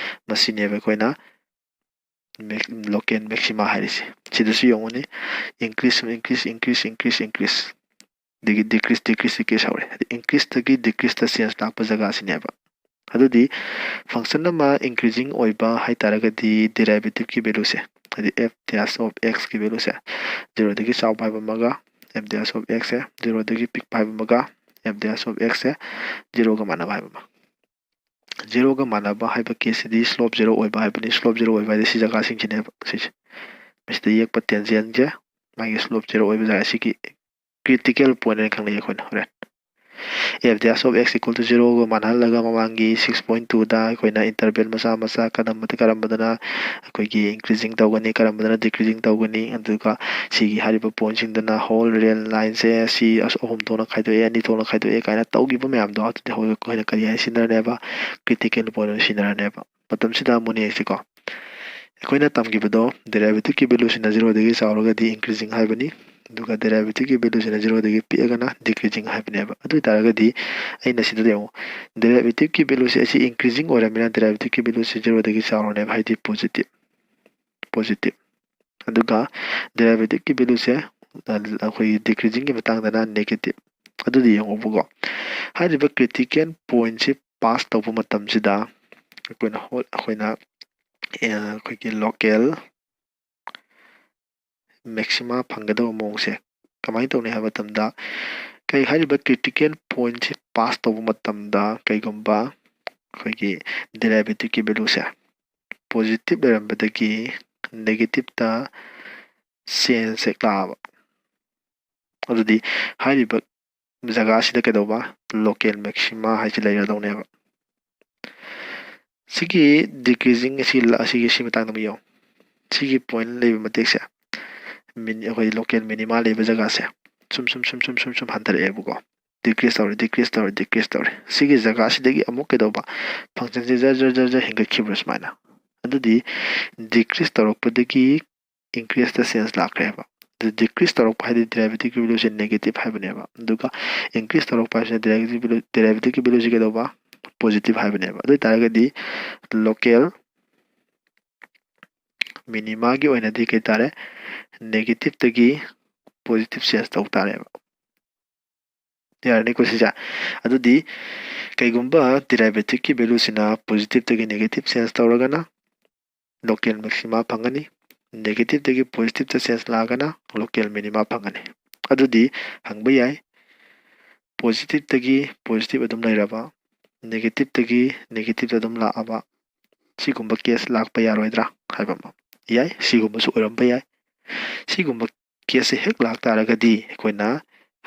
ꯃꯁꯤꯅꯦꯕ ꯑꯩꯈꯣꯏꯅ ꯂꯣꯀꯦꯜ ꯃꯦꯛꯁꯤꯃꯥ ꯍꯥꯏꯔꯤꯁꯦ ꯁꯤꯗꯁꯨ ꯌꯦꯡꯉꯨꯅꯤ ꯏꯟꯀ꯭ꯔꯤꯖ ꯑꯗꯒꯤ ꯗꯤꯀ꯭ꯔꯤꯖ ꯍꯧꯔꯦ ꯍꯥꯏꯗꯤ ꯏꯟꯀ꯭ꯔꯤꯖꯇꯒꯤ ꯗꯤꯀ꯭ꯔꯤꯖꯇ ꯆꯦꯟꯖ ꯂꯥꯛꯄ ꯖꯒꯥꯁꯤꯅꯦꯕ ꯑꯗꯨꯗꯤ ꯐꯪꯁꯟ ꯑꯃ ꯏꯟꯀ꯭ꯔꯤꯖꯤꯡ ꯑꯣꯏꯕ ꯍꯥꯏꯇꯥꯔꯒꯗꯤ ꯗꯦꯔꯥꯏꯚꯦꯇꯤꯚꯀꯤ ꯚꯦꯂꯨꯁꯦ ꯍꯥꯏꯗꯤ ꯑꯦꯐ ꯗꯦꯁ ꯑꯣꯐ ꯑꯦꯛꯁꯀꯤ ꯚꯦꯂꯨꯁꯦ ꯖꯦꯔꯣꯗꯒꯤ ꯆꯥꯎꯕ ꯍꯥꯏꯕ ꯑꯃꯒ ꯑꯦꯐ ꯗꯦꯁ ꯑꯣꯐ ꯑꯦꯛꯁꯁꯦ ꯖꯦꯔꯣꯗꯒꯤ ꯄꯤꯛꯄ ꯍꯥꯏꯕ ꯑꯃꯒ ꯑꯦꯐ ꯗꯦꯁ ꯑꯣꯐ ꯑꯦꯛꯁꯁꯦ ꯖꯦꯔꯣꯒ ꯃꯥꯟꯅꯕ ꯍꯥꯏꯕ ꯑꯃ ꯖꯦꯔꯣꯒ ꯃꯥꯟꯅꯕ ꯍꯥꯏꯕ ꯀꯦꯁꯁꯤꯗꯤ ꯁ꯭ꯂꯣꯞ ꯖꯦꯔꯣ ꯑꯣꯏꯕ ꯍꯥꯏꯕꯅꯤ ꯁ꯭ꯂꯣꯞ ꯖꯦꯔꯣ ꯑꯣꯏꯕ ꯍꯥꯏꯗꯤ ꯁꯤ ꯖꯒꯥꯁꯤꯡꯁꯤꯅꯦꯕ ꯁꯤꯁꯦ ꯃꯁꯤꯗ ꯌꯦꯛꯄ ꯇꯦꯟꯖꯦꯟꯁꯦ ꯃꯥꯒꯤ ꯁ꯭ꯂꯣꯞ ꯖꯦꯔꯣ ꯑꯣꯏꯕ ꯖꯒꯥ ꯑꯁꯤꯒꯤ ꯀ꯭ꯔꯤꯇꯤꯀꯦꯜ ꯄꯣꯏꯟ ꯍꯥꯏꯅ ꯈꯪꯅꯩ ꯑꯩꯈꯣꯏꯅ ꯍꯣꯔꯦꯟ f dash of x equal to ꯖꯦꯔꯣꯒ ꯃꯥꯟꯅꯍꯜꯂꯒ ꯃꯃꯥꯡꯒꯤ 6.2ꯗ ꯑꯩꯈꯣꯏꯅ ꯏꯟꯇꯔꯚꯦꯜ ꯃꯆꯥ ꯀꯔꯝꯕꯗꯅ ꯑꯩꯈꯣꯏꯒꯤ ꯏꯟꯀ꯭ꯔꯤꯖꯤꯡ ꯇꯧꯒꯅꯤ ꯀꯔꯝꯕꯗꯅ ꯗꯤꯀ꯭ꯔꯤꯖꯤꯡ ꯇꯧꯒꯅꯤ ꯑꯗꯨꯒ ꯁꯤꯒꯤ ꯍꯥꯏꯔꯤꯕ ꯄꯣꯏꯟꯁꯤꯡꯗꯨꯅ ꯍꯣꯜ ꯔꯤꯌꯦꯜ ꯂꯥꯏꯟꯁꯦ ꯁꯤ ꯑꯍꯨꯝ ꯊꯣꯛꯅ ꯈꯥꯏꯗꯣꯛꯑꯦ ꯑꯅꯤ ꯊꯣꯛꯅ ꯈꯥꯏꯗꯣꯛꯑꯦ ꯀꯥꯏꯅ ꯇꯧꯈꯤꯕ ꯃꯌꯥꯝꯗꯣ ꯑꯗꯨꯗꯤ ꯑꯩꯈꯣꯏꯅ ꯀꯔꯤ ꯍꯥꯏꯅ ꯁꯤꯟꯅꯔꯅꯦꯕ ꯀ꯭ꯔꯤꯇꯤꯀꯦꯜ ꯄꯣꯏꯟ ꯑꯣꯏꯅ ꯁꯤꯟꯅꯔꯅꯦꯕ ꯃꯇꯝꯁꯤꯗ ꯑꯃꯨꯛ ꯌꯦꯡꯁꯤꯀꯣ ꯑꯩꯈꯣꯏꯅ ꯇꯝꯈꯤꯕꯗꯣ ꯗꯦꯔꯥꯏꯚꯦꯇꯤꯚꯀꯤ ꯚꯦꯂꯨꯁꯤꯅ ꯖꯦꯔꯣꯗꯒꯤ ꯆꯥꯎꯔꯒꯗꯤ ꯏꯟꯀ꯭ꯔꯤꯖꯤꯡ ꯍꯥꯏꯕꯅꯤ ꯑꯗꯨꯒ ꯗꯦꯔꯥꯏꯚꯦꯇꯤꯚꯀꯤ ꯚꯦꯂꯨꯁꯤꯅ ꯖꯦꯔꯣꯗꯒꯤ ꯄꯤꯛꯑꯒꯅ ꯗꯤꯀ꯭ꯔꯤꯖꯤꯡ ꯍꯥꯏꯕꯅꯦꯕ ꯑꯗꯨ ꯑꯣꯏꯇꯥꯔꯒꯗꯤ ꯑꯩꯅ ꯁꯤꯗ ꯌꯦꯡꯉꯨ ꯗꯦꯔꯥꯏꯚꯦꯇꯤꯚꯀꯤ ꯚꯦꯂꯨꯁꯦ ꯑꯁꯤ ꯏꯟꯀ꯭ꯔꯤꯖꯤꯡ ꯑꯣꯏꯔꯝꯃꯤꯅ ꯗꯦꯔꯥꯏꯚꯦꯇꯤꯚꯀꯤ ꯚꯦꯂꯨꯁꯦ ꯖꯦꯔꯣꯗꯒꯤ ꯆꯥꯎꯔꯅꯦꯕ ꯍꯥꯏꯗꯤ ꯄꯣꯖꯤꯇꯤꯚ ꯑꯗꯨꯒ ꯗꯦꯔꯤꯚꯦꯇꯤꯚꯀꯤ ꯚꯦꯂꯨꯁꯦ ꯑꯩꯈꯣꯏꯒꯤ ꯗꯤꯀ꯭ꯔꯤꯖꯤꯡꯒꯤ ꯃꯇꯥꯡꯗꯅ ꯅꯦꯒꯦꯇꯤꯚ ꯑꯗꯨꯗꯤ ꯌꯦꯡꯉꯣꯕꯀꯣ ꯍꯥꯏꯔꯤꯕ ꯀ꯭ꯔꯤꯇꯤꯀꯦꯜ ꯄꯣꯏꯟꯠꯁꯤ ꯄꯥꯁ ꯇꯧꯕ ꯃꯇꯝꯁꯤꯗ ꯑꯩꯈꯣꯏꯅ ꯑꯩꯈꯣꯏꯒꯤ ꯂꯣꯀꯦꯜ ꯃꯦꯛꯁꯤꯃꯥ ꯐꯪꯒꯗꯕ ꯃꯑꯣꯡꯁꯦ ꯀꯃꯥꯏꯅ ꯇꯧꯅꯤ ꯍꯥꯏꯕ ꯃꯇꯝꯗ ꯀꯩ ꯍꯥꯏꯔꯤꯕ ꯀ꯭ꯔꯤꯇꯤꯀꯦꯜ ꯄꯣꯏꯟꯠꯁꯤ ꯄꯥꯁ ꯇꯧꯕ ꯃꯇꯝꯗ ꯀꯩꯒꯨꯝꯕ ꯑꯩꯈꯣꯏꯒꯤ ꯗꯦꯔꯤꯚꯦꯇꯤꯚꯀꯤ ꯚꯦꯂꯨꯁꯦ ꯄꯣꯖꯤꯇꯤꯚ ꯂꯩꯔꯝꯕꯗꯒꯤ ꯅꯦꯒꯦꯇꯤꯚꯇ ꯆꯦꯟꯖ ꯍꯦꯛ ꯂꯥꯛꯑꯕ ꯑꯗꯨꯗꯤ ꯍꯥꯏꯔꯤꯕ ꯖꯒꯥꯁꯤꯗ ꯀꯩꯗꯧꯕ ꯂꯣꯀꯦꯜ ꯃꯦꯛꯁꯤꯃꯥ ꯍꯥꯏꯁꯤ ꯂꯩꯔꯗꯧꯅꯦꯕ ꯁꯤꯒꯤ ꯗꯤꯀ꯭ꯔꯤꯖꯤꯡ ꯁꯤ ꯃꯇꯥꯡꯗ ꯑꯃ ꯌꯦꯡꯉꯨ ꯁꯤꯒꯤ ꯄꯣꯏꯟꯠ ꯂꯩꯕ ꯃꯇꯦꯛꯁꯦ ꯑꯩꯈꯣꯏ ꯂꯣꯀꯦꯜ ꯃꯤꯅꯤꯃꯥ ꯂꯩꯕ ꯖꯒꯥꯁꯦ ꯁꯨꯝ ꯍꯟꯊꯔꯛꯑꯦꯕꯀꯣ ꯗꯤꯀ꯭ꯔꯤꯁ ꯇꯧꯔꯦ ꯁꯤꯒꯤ ꯖꯒꯥꯁꯤꯗꯒꯤ ꯑꯃꯨꯛ ꯀꯩꯗꯧꯕ ꯐꯪꯛꯁꯟꯁꯦ ꯖꯔ ꯍꯦꯟꯒꯠꯈꯤꯕ꯭ꯔꯥ ꯁꯨꯃꯥꯏꯅ ꯑꯗꯨꯗꯤ ꯗꯤꯀ꯭ꯔꯤꯁ ꯇꯧꯔꯛꯄꯗꯒꯤ ꯏꯟꯀ꯭ꯔꯤꯁꯇ ꯆꯦꯟꯖ ꯂꯥꯛꯈ꯭ꯔꯦꯕ ꯑꯗꯨ ꯗꯤꯀ꯭ꯔꯤꯁ ꯇꯧꯔꯛꯄ ꯍꯥꯏꯗꯤ ꯗꯦꯔꯤꯚꯦꯇꯤꯚꯀꯤ ꯚꯦꯂꯨꯁꯦ ꯅꯦꯒꯦꯇꯤꯚ ꯍꯥꯏꯕꯅꯦꯕ ꯑꯗꯨꯒ ꯏꯟꯀ꯭ꯔꯤꯁ ꯇꯧꯔꯛꯄ ꯍꯥꯏꯁꯤꯅ ꯗꯦꯔꯤꯚꯦꯇꯤꯚꯀꯤ ꯚꯦꯂꯨꯁꯦ ꯀꯩꯗꯧꯕ ꯄꯣꯖꯤꯇꯤꯚ ꯍꯥꯏꯕꯅꯦꯕ ꯑꯗꯨ ꯑꯣꯏꯇꯥꯔꯒꯗꯤ ꯂꯣꯀꯦꯜ ꯃꯤꯅꯤꯃꯥꯒꯤ ꯑꯣꯏꯅꯗꯤ ꯀꯩ ꯇꯥꯔꯦ ꯅꯦꯒꯦꯇꯤꯚꯇꯒꯤ ꯄꯣꯖꯤꯇꯤꯚ ꯆꯦꯟꯖ ꯇꯧ ꯇꯥꯔꯦꯕ ꯌꯥꯔꯅꯤꯀꯣ ꯁꯤꯁꯦ ꯑꯗꯨꯗꯤ ꯀꯩꯒꯨꯝꯕ ꯗꯦꯔꯤꯚꯦꯇꯤꯚꯀꯤ ꯚꯦꯂꯨꯁꯤꯅ ꯄꯣꯖꯤꯇꯤꯚꯇꯒꯤ ꯅꯦꯒꯦꯇꯤꯚ ꯆꯦꯟꯖ ꯇꯧꯔꯒꯅ ꯂꯣꯀꯦꯜ ꯃꯦꯛꯁꯤꯃꯥ ꯐꯪꯒꯅꯤ ꯅꯦꯒꯦꯇꯤꯚꯇꯒꯤ ꯄꯣꯖꯤꯇꯤꯚꯇ ꯆꯦꯟꯖ ꯂꯥꯛꯑꯒꯅ ꯂꯣꯀꯦꯜ ꯃꯤꯅꯤꯃꯥ ꯐꯪꯒꯅꯤ ꯑꯗꯨꯗꯤ ꯍꯪꯕ ꯌꯥꯏ ꯄꯣꯖꯤꯇꯤꯚꯇꯒꯤ ꯄꯣꯖꯤꯇꯤꯚ ꯑꯗꯨꯝ ꯂꯩꯔꯕ ꯅꯦꯒꯦꯇꯤꯚꯇꯒꯤ ꯅꯦꯒꯦꯇꯤꯚ ꯑꯗꯨꯝ ꯂꯥꯛꯑꯕ ꯁꯤꯒꯨꯝꯕ ꯀꯦꯁ ꯂꯥꯛꯄ ꯌꯥꯔꯣꯏꯗ꯭ꯔꯥ ꯍꯥꯏꯕ ꯑꯃ ꯌꯥꯏ ꯁꯤꯒꯨꯝꯕꯁꯨ ꯑꯣꯏꯔꯝꯕ ꯌꯥꯏ ꯁꯤꯒꯨꯝꯕ ꯀꯦꯁꯁꯦ ꯍꯦꯛ ꯂꯥꯛꯇꯥꯔꯒꯗꯤ ꯑꯩꯈꯣꯏꯅ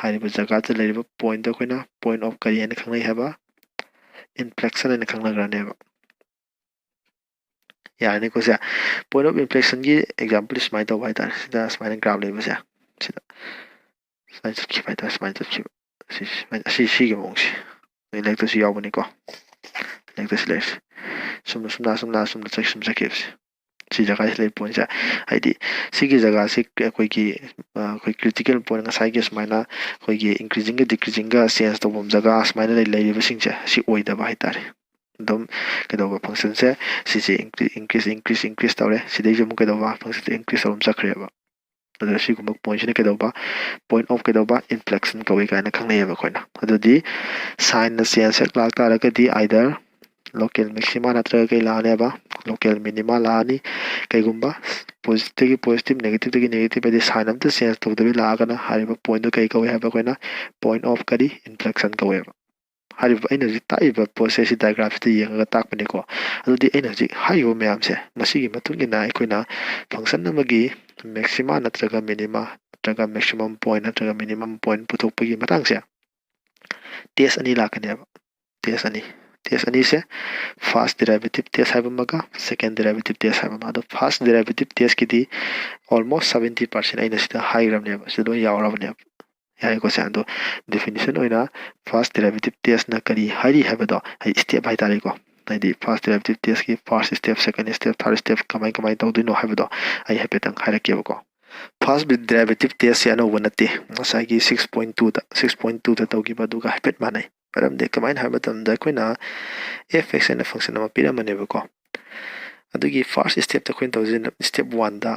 ꯍꯥꯏꯔꯤꯕ ꯖꯒꯥꯗ ꯂꯩꯔꯤꯕ ꯄꯣꯏꯟꯠꯇꯣ ꯑꯩꯈꯣꯏꯅ ꯄꯣꯏꯟꯠ ꯑꯣꯐ ꯀꯔꯤ ꯍꯥꯏꯅ ꯈꯪꯅꯩ ꯍꯥꯏꯕ ꯏꯟꯐ꯭ꯂꯦꯛꯁꯟ ꯍꯥꯏꯅ ꯈꯪꯅꯈ꯭ꯔꯅꯦꯕ ꯌꯥꯔꯅꯤꯀꯣ ꯁꯦ ꯄꯣꯏꯟꯠ ꯑꯣꯐ ꯏꯟꯐ꯭ꯂꯦꯛꯁꯟꯒꯤ ꯑꯦꯛꯖꯥꯝꯄꯜ ꯁꯨꯃꯥꯏꯅ ꯇꯧꯕ ꯍꯥꯏꯇꯥꯔꯦ ꯁꯤꯗ ꯁꯨꯃꯥꯏꯅ ꯒ꯭ꯔꯥꯐ ꯂꯩꯕꯁꯦ ꯁꯤꯗ ꯁꯨꯃꯥꯏꯅ ꯆꯠꯈꯤꯕ ꯍꯥꯏꯇꯥꯔꯦ ꯁꯨꯃꯥꯏꯅ ꯆꯠꯈꯤꯕ ꯁꯤꯒꯤ ꯃꯑꯣꯡꯁꯦ ꯂꯥꯏꯔꯤꯛꯇꯁꯨ ꯌꯥꯎꯕꯅꯤꯀꯣ ꯂꯥꯏꯔꯤꯛꯇꯁꯨ ꯂꯩꯔꯤꯁꯦ ꯁꯨꯝ ꯆꯠꯈꯤꯕꯁꯦ ꯁꯤ ꯖꯒꯥꯁꯤ ꯂꯩꯕ ꯄꯣꯏꯟꯠꯁꯦ ꯍꯥꯏꯗꯤ ꯁꯤꯒꯤ ꯖꯒꯥꯁꯤ ꯑꯩꯈꯣꯏ ꯀ꯭ꯔꯤꯇꯤꯀꯦꯜ ꯄꯣꯏꯟꯠ ꯉꯁꯥꯏꯒꯤ ꯁꯨꯃꯥꯏꯅ ꯑꯩꯈꯣꯏꯒꯤ ꯏꯟꯀ꯭ꯔꯤꯖꯤꯡꯒ ꯗꯤꯀ꯭ꯔꯤꯖꯤꯡꯒ ꯆꯦꯟꯖ ꯇꯧꯐꯝ ꯖꯒꯥ ꯁꯨꯃꯥꯏꯅ ꯂꯩꯔꯤꯕꯁꯤꯡꯁꯦ ꯁꯤ ꯑꯣꯏꯗꯕ ꯍꯥꯏꯇꯥꯔꯦ ꯑꯗꯨꯝ ꯀꯩꯗꯧꯕ ꯐꯪꯛꯁꯟꯁꯦ ꯁꯤꯁꯦ ꯏꯟꯀ꯭ꯔꯤꯁ ꯇꯧꯔꯦ ꯁꯤꯗꯩꯁꯨ ꯑꯃꯨꯛ ꯀꯩꯗꯧꯕ ꯐꯪꯛꯁꯟꯁꯦ ꯏꯟꯀ꯭ꯔꯤꯁ ꯇꯧꯔ ꯆꯠꯈ꯭ꯔꯦꯕ ꯑꯗꯨꯅ ꯁꯤꯒꯨꯝꯕ ꯄꯣꯏꯟꯠꯁꯤꯅ ꯀꯩꯗꯧꯕ ꯄꯣꯏꯟꯠ ꯑꯣꯐ ꯀꯩꯗꯧꯕ ꯏꯟꯐ꯭ꯂꯦꯛꯁꯟ ꯀꯧꯏ ꯀꯥꯏꯅ ꯈꯪꯅꯩꯌꯦꯕ ꯑꯩꯈꯣꯏꯅ ꯑꯗꯨꯗꯤ ꯁꯥꯏꯟꯅ ꯆꯦꯟꯖ ꯍꯦꯛ ꯂꯥꯛꯇꯥꯔꯒꯗꯤ ꯑꯥꯏꯗꯔ ꯂꯣꯀꯦꯜ ꯃꯦꯛꯁꯤꯃꯥ ꯅꯠꯇ꯭ꯔꯒ ꯀꯩ ꯂꯥꯛꯑꯅꯦꯕ ꯂꯣꯀꯦꯜ ꯃꯤꯅꯤꯃꯥ ꯂꯥꯛꯑꯅꯤ ꯀꯩꯒꯨꯝꯕ ꯄꯣꯖꯤꯇꯤꯚꯇꯒꯤ ꯄꯣꯖꯤꯇꯤꯚ ꯅꯦꯒꯦꯇꯤꯚꯇꯒꯤ ꯅꯦꯒꯦꯇꯤꯚ ꯍꯥꯏꯗꯤ ꯁꯥꯏꯟ ꯑꯝꯇ ꯆꯦꯟꯖ ꯇꯧꯗꯕꯤ ꯂꯥꯛꯑꯒꯅ ꯍꯥꯏꯔꯤꯕ ꯄꯣꯏꯟꯠꯇꯣ ꯀꯩ ꯀꯧꯏ ꯍꯥꯏꯕ ꯑꯩꯈꯣꯏꯅ ꯄꯣꯏꯟꯠ ꯑꯣꯐ ꯀꯔꯤ ꯏꯟꯐ꯭ꯂꯦꯛꯁꯟ ꯀꯧꯋꯦꯕ ꯍꯥꯏꯔꯤꯕ ꯑꯩꯅ ꯍꯧꯖꯤꯛ ꯇꯥꯛꯏꯕ ꯄꯣꯠꯁꯦ ꯁꯤ ꯗꯥꯏꯒ꯭ꯔꯥꯐꯁꯤꯗ ꯌꯦꯡꯉꯒ ꯇꯥꯛꯄꯅꯦꯀꯣ ꯑꯗꯨꯗꯤ ꯑꯩꯅ ꯍꯧꯖꯤꯛ ꯍꯥꯏꯔꯤꯕ ꯃꯌꯥꯝꯁꯦ ꯃꯁꯤꯒꯤ ꯃꯇꯨꯡ ꯏꯟꯅ ꯑꯩꯈꯣꯏꯅ ꯐꯪꯛꯁꯟ ꯑꯃꯒꯤ ꯃꯦꯛꯁꯤꯃꯥ ꯅꯠꯇ꯭ꯔꯒ ꯃꯤꯅꯤꯃꯥ ꯅꯠꯇ꯭ꯔꯒ ꯃꯦꯛꯁꯤꯃꯝ ꯄꯣꯏꯟꯠ ꯅꯠꯇ꯭ꯔꯒ ꯃꯤꯅꯤꯃꯝ ꯄꯣꯏꯟꯠ ꯄꯨꯊꯣꯛꯄꯒꯤ ꯃꯇꯥꯡꯁꯦ ꯇꯦꯁ ꯑꯅꯤ ꯂꯥꯛꯀꯅꯦꯕ ꯇꯦꯁ ꯑꯅꯤꯁꯦ ꯐꯥꯔꯁ ꯗꯦꯔꯤꯚꯦꯇꯤꯚ ꯇꯦꯁ ꯍꯥꯏꯕ ꯑꯃꯒ ꯁꯦꯀꯦꯟ ꯗꯦꯔꯤꯚꯦꯇꯤꯚ ꯇꯦꯁ ꯍꯥꯏꯕ ꯑꯃ ꯑꯗꯣ ꯐꯥꯔꯁ ꯗꯦꯔꯤꯚꯦꯇꯤꯚ ꯇꯦꯁꯀꯤꯗꯤ ꯑꯣꯜꯃꯣꯁ 70% ꯑꯩꯅ ꯁꯤꯗ ꯍꯥꯏꯈ꯭ꯔꯕꯅꯦꯕ ꯁꯤꯗ ꯂꯣꯏ ꯌꯥꯎꯔꯕꯅꯦꯕ ꯌꯥꯔꯦꯀꯣ ꯁꯦ ꯑꯗꯣ ꯗꯦꯐꯤꯅꯤꯁꯟ ꯑꯣꯏꯅ ꯐꯥꯔꯁ ꯗꯦꯔꯤꯚꯦꯇꯤꯚ ꯇꯦꯁꯅ ꯀꯔꯤ ꯍꯥꯏꯔꯤ ꯍꯥꯏꯕꯗꯣ ꯍꯥꯏꯗꯤ ꯁ꯭ꯇꯦꯞ ꯍꯥꯏꯇꯥꯔꯦꯀꯣ ꯍꯥꯏꯗꯤ ꯐꯥꯔꯁ ꯗꯦꯔꯤꯚꯦꯇꯤꯚ ꯇꯦꯁꯀꯤ ꯐꯥꯔꯁ ꯁ꯭ꯇꯦꯞ ꯁꯦꯀꯦꯟ ꯁ꯭ꯇꯦꯞ ꯊꯥꯔꯠ ꯁ꯭ꯇꯦꯞ ꯀꯃꯥꯏ ꯇꯧꯗꯣꯏꯅꯣ ꯍꯥꯏꯕꯗꯣ ꯑꯩ ꯍꯥꯏꯐꯦꯠꯇꯪ ꯍꯥꯏꯔꯛꯀꯦꯕꯀꯣ ꯐꯥꯔꯁ ꯗꯦꯔꯤꯚꯦꯇꯤꯚ ꯇꯦꯁꯁꯦ ꯑꯅꯧꯕ ꯅꯠꯇꯦ ꯉꯁꯥꯏꯒꯤ 6.2ꯗ ꯇꯧꯈꯤꯕ ꯑꯗꯨꯒ ꯍꯥꯏꯐꯦꯠ ꯃꯥꯟꯅꯩ ꯃꯔꯝꯗꯤ ꯀꯃꯥꯏꯅ ꯍꯥꯏꯕ ꯃꯇꯝꯗ ꯑꯩꯈꯣꯏꯅ f(x) ꯍꯥꯏꯅ ꯐꯪꯛꯁꯟ ꯑꯃ ꯄꯤꯔꯝꯕꯅꯦꯕꯀꯣ ꯑꯗꯨꯒꯤ ꯐꯥꯔꯁ ꯁ꯭ꯇꯦꯞꯇ ꯑꯩꯈꯣꯏꯅ ꯇꯧꯖꯩ ꯁ꯭ꯇꯦꯞ 1ꯗ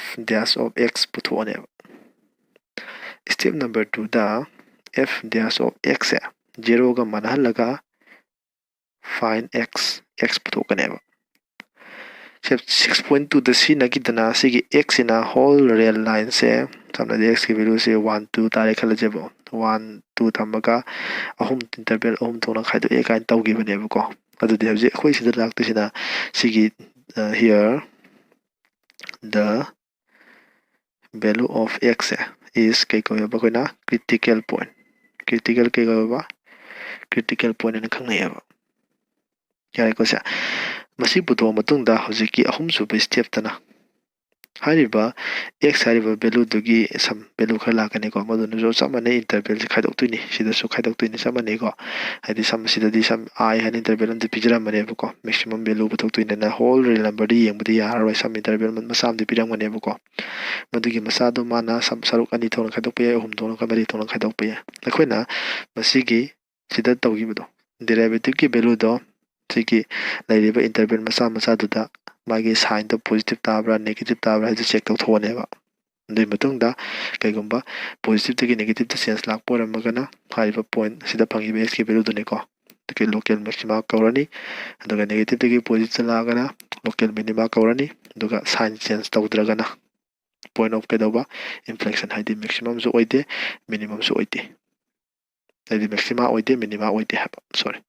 f(x) ꯄꯨꯊꯣꯛꯑꯅꯦꯕ ꯁ꯭ꯇꯦꯞ ꯅꯝꯕꯔ 2ꯗ f(x) ꯁꯦ 0ꯒ ꯃꯥꯟꯅꯍꯜꯂꯒ find x ꯄꯨꯊꯣꯛꯀꯅꯦꯕ ꯁ꯭ꯇꯦꯞ 6.2ꯗ ꯁꯤꯖꯤꯟꯅꯈꯤꯗꯅ ꯁꯤꯒꯤ x ꯁꯤꯅ ꯍꯣꯜ ꯔꯤꯌꯦꯜ ꯂꯥꯏꯟꯁꯦ ꯁꯝꯅꯗꯤ x ꯀꯤ ꯚꯦꯂꯨꯁꯦ 1 2 ꯇꯥꯔꯦ ꯈꯜꯂꯁꯦꯕ 1 2 ꯊꯝꯃꯒ ꯏꯟꯇꯔꯚꯦꯜ 3 ꯊꯣꯛꯅ ꯈꯥꯏꯗꯣꯛꯑꯦ ꯀꯥꯏꯅ ꯇꯧꯈꯤꯕꯅꯦꯕꯀꯣ ꯑꯗꯨꯗꯤ ꯍꯧꯖꯤꯛ ꯑꯩꯈꯣꯏ ꯁꯤꯗ ꯂꯥꯛꯇꯣꯏꯁꯤꯅ ꯁꯤꯒꯤ here the value of x is ꯀꯩ ꯀꯧꯋꯦꯕ ꯑꯩꯈꯣꯏꯅ critical point ꯀꯩ ꯀꯧꯋꯦꯕ critical point ꯍꯥꯏꯅ ꯈꯪꯅꯩꯌꯦꯕ ꯌꯥꯔꯦꯀꯣ ꯁꯦ ꯃꯁꯤ ꯄꯨꯊꯣꯛꯑ ꯃꯇꯨꯡꯗ ꯍꯧꯖꯤꯛꯀꯤ ꯑꯍꯨꯝꯁꯨꯕ ꯁ꯭ꯇꯦꯞꯇꯅ ꯍꯥꯏꯔꯤꯕ x ꯍꯥꯏꯔꯤꯕ ꯚꯦꯂꯨꯗꯨꯒꯤ ꯁꯝ ꯚꯦꯂꯨ ꯈꯔ ꯂꯥꯛꯀꯅꯤꯀꯣ ꯃꯗꯨꯅꯁꯨ ꯆꯞ ꯃꯥꯟꯅꯩ ꯏꯟꯇꯔꯚꯦꯜꯁꯦ ꯈꯥꯏꯗꯣꯛꯇꯣꯏꯅꯤ ꯁꯤꯗꯁꯨ ꯈꯥꯏꯗꯣꯛꯇꯣꯏꯅꯤ ꯆꯞ ꯃꯥꯟꯅꯩꯀꯣ ꯍꯥꯏꯗꯤ ꯁꯤꯗꯗꯤ i ꯍꯥꯏꯅ ꯏꯟꯇꯔꯚꯦꯜ ꯑꯃꯗꯤ ꯄꯤꯖꯔꯝꯕꯅꯦꯕꯀꯣ ꯃꯦꯛꯁꯤꯃꯝ ꯚꯦꯂꯨ ꯄꯨꯊꯣꯛꯇꯣꯏꯅꯤꯅ ꯍꯣꯜ ꯔꯤꯌꯦꯜ ꯅꯝꯕꯔꯗꯤ ꯌꯦꯡꯕꯗꯤ ꯌꯥꯔꯔꯣꯏ ꯁꯝ ꯏꯟꯇꯔꯚꯦꯜ ꯃꯆꯥ ꯑꯃꯗꯤ ꯄꯤꯔꯝꯒꯅꯦꯕꯀꯣ ꯃꯗꯨꯒꯤ ꯃꯆꯥꯗꯣ ꯃꯥꯅ ꯁꯔꯨꯛ 2 ꯊꯣꯛꯅ ꯈꯥꯏꯗꯣꯛꯄ ꯌꯥꯏ 3 ꯊꯣꯛꯅ 4 ꯊꯣꯛꯅ ꯈꯥꯏꯗꯣꯛꯄ ꯌꯥꯏ ꯑꯩꯈꯣꯏꯅ ꯃꯁꯤꯒꯤ ꯁꯤꯗ ꯇꯧꯈꯤꯕꯗꯣ ꯗꯦꯔꯤꯚꯦꯇꯤꯚꯀꯤ ꯚꯦꯂꯨꯗꯣ ꯁꯤꯒꯤ ꯂꯩꯔꯤꯕ ꯏꯟꯇꯔꯚꯦꯜ ꯃꯆꯥꯗꯨꯗ मागी साइन तो पॉजिटिव ताब्रा नेगेटिव ताब्रा है चेक तौथोनेबा दुई मतुंगदा कैगुंबा पॉजिटिव तगी नेगेटिव द चेंज लाक्पो रमगना हाइबा पॉइंट सिदा फंगिबा x की वैल्यू दुनेको तके लोकल मैक्सिमा कौरनी अदुगा नेगेटिव तगी पॉजिटिव लागना लोकल मिनिमा कौरनी अदुगा साइन चेंज तौद्रगना पॉइंट ऑफ कैदौबा इन्फ्लेक्शन हाइदि मैक्सिमम जो ओइदे मिनिमम जो ओइदे हाइदि मैक्सिमा ओइदे मिनिमा ओइदे हाबा सॉरी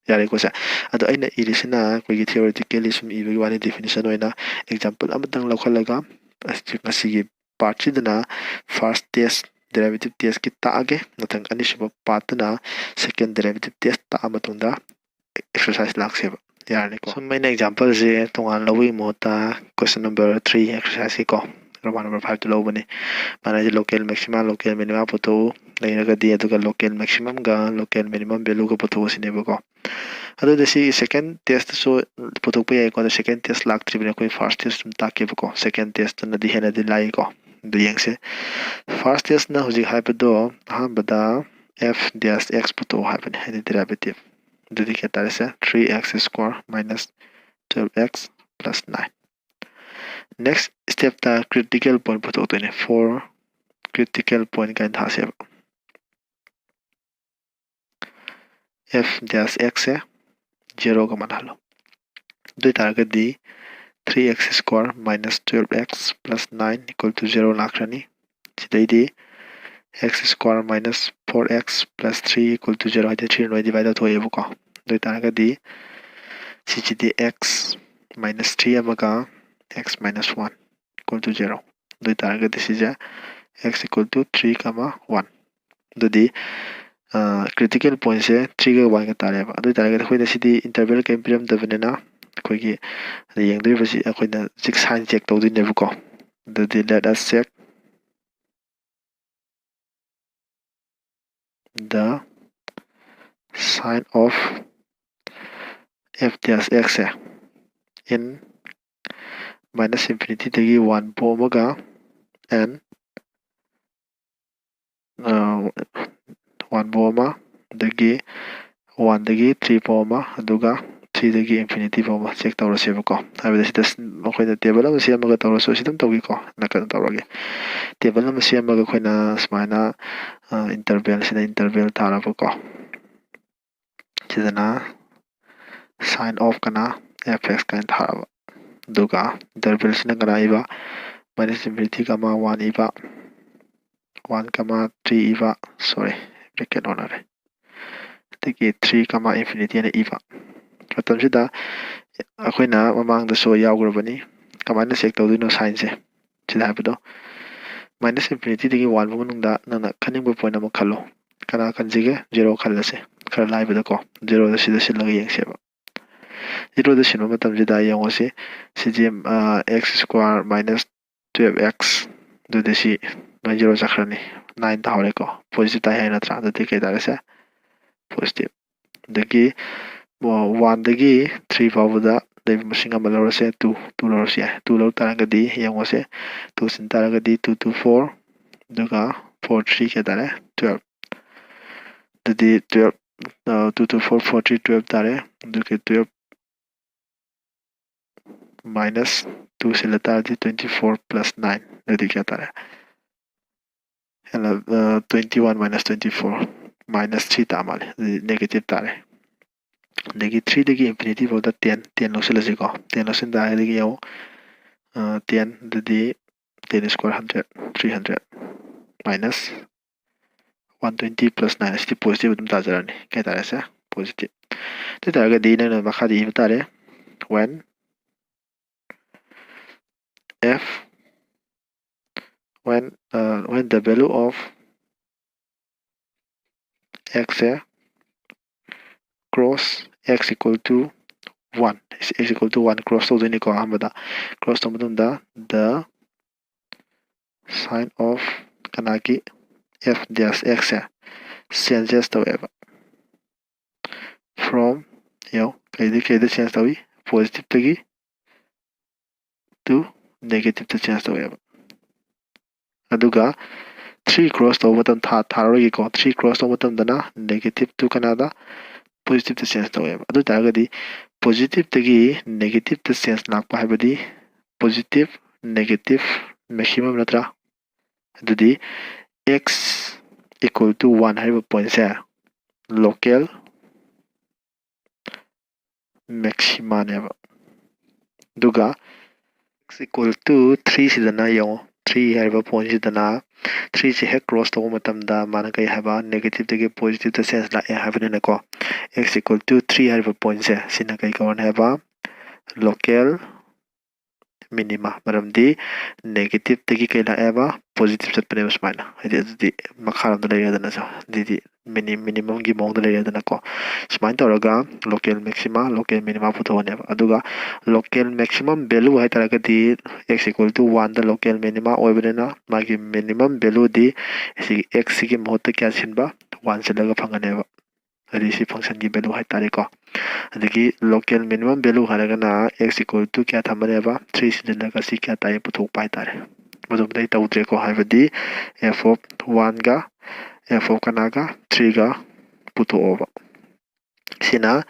यारे को सा अदो अइना इरिसिना कोइगी थियोरेटिकली सुम इबगी वानी डेफिनेशन ओइना एग्जांपल अमतंग लौखलगा ngasiगी पार्ट सिदना फर्स्ट टेस्ट डेरिवेटिव टेस्ट की तागे नथंग अनिसुबा पार्ट ना सेकंड डेरिवेटिव टेस्ट ता मतुंदा एक्सरसाइज लाक्सेबा यारने को सम मैंने एग्जांपल जे तोंगान लवी मोता क्वेश्चन नंबर 3 एक्सरसाइज को रोमान नंबर 5 तो लवबने माने जे लोकल मैक्सिमा लोकल मिनिमा पुतो लेरगदी अदुगा लोकल मैक्सिमम गा लोकल मिनिमम वैल्यू को पुतो सिनेबको अदो दसी सेकंड टेस्ट सो पुतो पे को सेकंड टेस्ट लाक्ट्रिबने कोई फर्स्ट टेस्ट ताकेबको सेकंड टेस्ट न दि हेना दि लाइको दु यंगसे फर्स्ट टेस्ट ना हुजि हाइबदो हाबदा f dash x पुतो हाइबने हेनि डेरिवेटिव दुदि के तारेसे 3x square minus 12x plus 9 next step ta critical point puto to ne for critical point kan thase f dash x है 0 का मान hello दो target the 3x square minus 12x plus 9 equal to 0 लाखरानी सिधै दी x square minus 4x plus 3 equal to 0 है 3 no divide out होए बको दो target दी सिधै x minus 3 Amka x minus 1 equal to 0 दो target the Sija x equal to 3 1 दो दी critical point से 3 का 1 का तारे अब अदो तारे का कोई दसी interval का imperium दबनेना कोई की यंग दो बसी कोई ना सिक्स साइन चेक तो दिन नेबको दो दी let us check the sign of f dash x है in minus infinity तगी 1 पोमगा and 1 पोमा दगी 1 दगी 3 पोमा अदुगा 3 दगी infinity पोमा चेक तौरसेबको हाबे दसी मखोइना टेबल अमा सेमगा तौरसो सिदम तौगिको नकन तौरगे टेबल अमा सेमगा खोइना स्माइना interval सिदा interval थाराबको सिदना sign of kana fx kan थाराबा दुगा interval सिना गनाइबा minus infinity कमा 1 इबा 1 कमा 3 इबा sorry bracket honore तकी 3 कमा infinity ने इबा मतम सिदा अखोइना ममांग द सो यावग्रबनी कमाइना चेक तौदिनो साइन से सिदा हाबदो minus infinity तकी 1 मनुंगदा नना खनिंग पॉइंट अमा खलो कना खनजिगे 0 खलसे खरा लाइबदको 0 द सिदा सिलगा यंगसेबा 0 द सिनो मतम सिदा यंगोसे सिजे x square minus 12x दो देसी 0 चक्रनी 9 तावरेको पॉजिटिव ताई है नत्रा दति के दारेसे पॉजिटिव दगी 1 दगी 3 फावदा दैब मसिंगा मलरसे 2 लरसे 2 लर तारगदी यंगोसे 2 सिन तारगदी 2 to 4 दुगा 4 3 के दारे 12 ददी 12 2 to 4 4 3 12 तारे दुके 12 minus 2 से लता 24 plus 9 ददी क्या तारे 21 minus 24 minus 3 तामाले negative तारे दगी 3 दगी infinity बोदा 10 लोसिलसिको 10 लोसिन दारे दगी यो 10 ददी 10 square 100 300 minus 120 plus 9 इस positive तुम ताजरानी क्या तारे से positive तो तारे का दी ने मखा दी तारे when f when the value of x cross x equal to 1 is x equal to 1 cross to the hamada cross to the sign of kanaki f dash x changes to ever from kaidi change to positive to negative to change to ever aduga 3 cross to button tharori ko 3 cross to button dana negative to kanada positive to change to ever adu targadi positive tagi negative ta sense lakpa haibadi positive negative maximum natra adudi x equal to 1 haiba point se local maxima neba duga x equal to 3 sidana yongo 3 haiba point sidana 3 se hek cross to matamda mana kai haiba negative tagi positive ta sense la e haiba ne ko x equal to 3 haiba point se sina kai kawan haiba local minima maramdi negative tagi kai la eba positive sat pane usmana hadi adi makharam da leya dana sa didi minimum gi mong da leya dana ko smain toraga local maxima local minima puthone aduga local maximum value hai taraga di x equal to 1 the local minima oibena magi minimum value di x gi mohta kya sinba 1 se laga phangane ba adi si function gi value hai tare ko adagi local minimum value haragana x equal to kya thamane ba 3 sidina ka si kya tai puthok pai tare madum dai tawtre ko haibadi f of 1 ga f of kanaga 3 ga puthok sina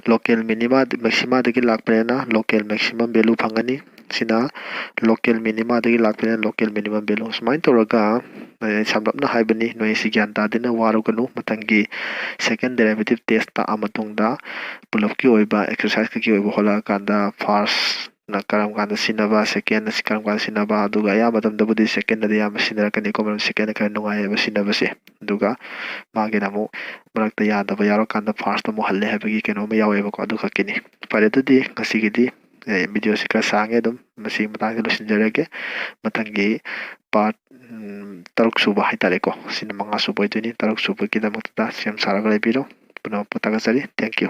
local minima maxima dagi lakpena local maximum value phangani sina local minima dagi lakpena local minimum value smain toraga samlapna haibani noi si gyan ta dina waru kanu matangi second derivative test ta amatungda pulap ki oiba exercise ki oiba hola kanda first na karam kanda sinaba second na karam kanda sinaba aduga ya matam da budi second na ya masinara kani ko maram second ka nungai ba sinaba se aduga mage namu marakta ya da ba yaro kanda first mo halle habagi keno ma yawe ba ko aduga kini pare to di ngasi gidi video sika sange dum masi matang lo sinjarege matangi part taruk suba haitare ko sinamanga suba itini taruk suba kida makta siam saraga lebiro puno putaga sari thank you